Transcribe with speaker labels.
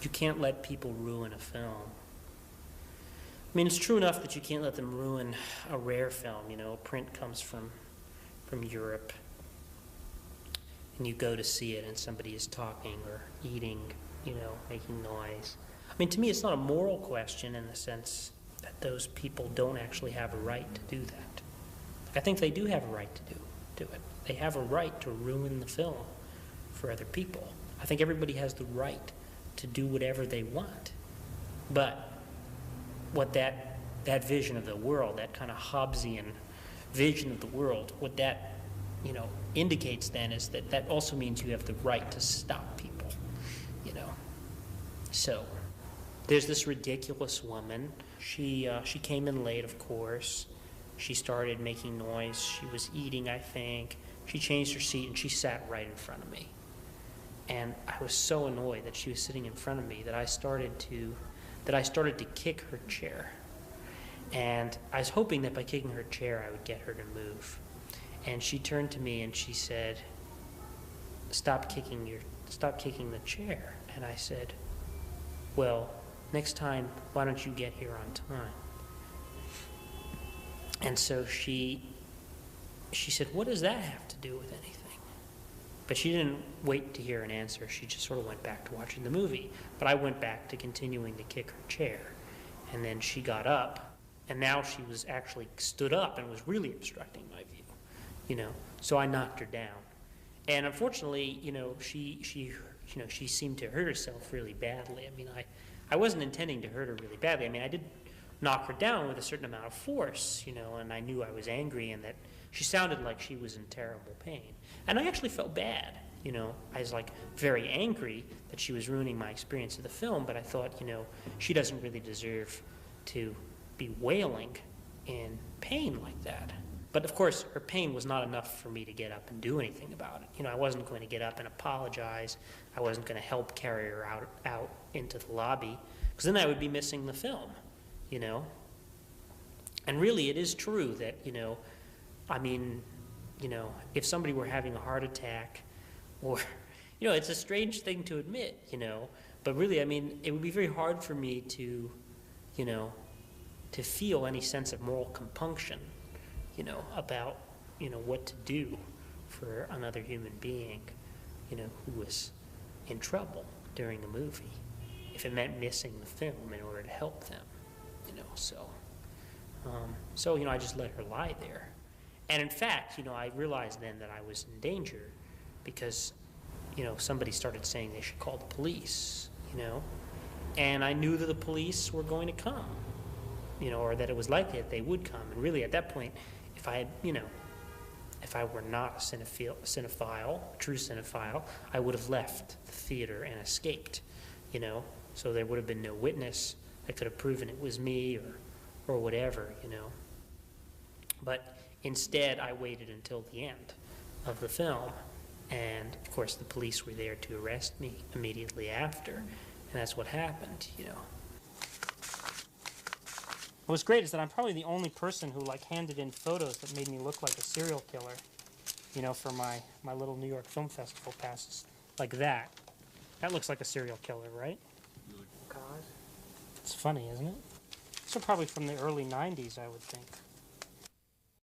Speaker 1: you can't let people ruin a film. I mean, it's true enough that you can't let them ruin a rare film. You know, print comes from Europe, and you go to see it and somebody is talking or eating, you know, making noise. I mean, to me, it's not a moral question in the sense that those people don't actually have a right to do that. I think they do have a right to do it. They have a right to ruin the film for other people. I think everybody has the right to do whatever they want. But what that vision of the world, that kind of Hobbesian vision of the world, what that, you know, indicates then is that that also means you have the right to stop people, you know. So there's this ridiculous woman. She came in late, of course. She started making noise. She was eating, I think. She changed her seat and she sat right in front of me. And I was so annoyed that she was sitting in front of me that I started to kick her chair. And I was hoping that by kicking her chair I would get her to move. And she turned to me and she said, stop kicking the chair. And I said, well, next time, why don't you get here on time? And so she said, what does that have to do with anything? But she didn't wait to hear an answer. She just sort of went back to watching the movie. But I went back to continuing to kick her chair. And then she got up, and now she was actually stood up and was really obstructing my view, you know. So I knocked her down. And unfortunately, you know, she seemed to hurt herself really badly. I mean, I wasn't intending to hurt her really badly. I mean, I did knock her down with a certain amount of force, you know, and I knew I was angry and that she sounded like she was in terrible pain. And I actually felt bad, you know. I was like very angry that she was ruining my experience of the film, but I thought, you know, she doesn't really deserve to be wailing in pain like that. But of course, her pain was not enough for me to get up and do anything about it. You know, I wasn't going to get up and apologize. I wasn't going to help carry her out into the lobby, because then I would be missing the film, you know. And really, it is true that, you know, I mean, you know, if somebody were having a heart attack, or, you know, it's a strange thing to admit, you know, but really, I mean, it would be very hard for me to, you know, to feel any sense of moral compunction, you know, about, you know, what to do for another human being, you know, who was in trouble during a movie, if it meant missing the film in order to help them, you know, so, you know, I just let her lie there. And in fact, you know, I realized then that I was in danger because, you know, somebody started saying they should call the police, you know, and I knew that the police were going to come, you know, or that it was likely that they would come. And really, at that point, if I had, you know, if I were not a cinephile, a true cinephile, I would have left the theater and escaped, you know, so there would have been no witness that could have proven it was me or whatever, you know. But instead, I waited until the end of the film, and of course the police were there to arrest me immediately after, and that's what happened, you know. What's great is that I'm probably the only person who like handed in photos that made me look like a serial killer, you know, for my little New York Film Festival passes, like that. That looks like a serial killer, right? God. It's funny, isn't it? These are probably from the early 90s, I would think.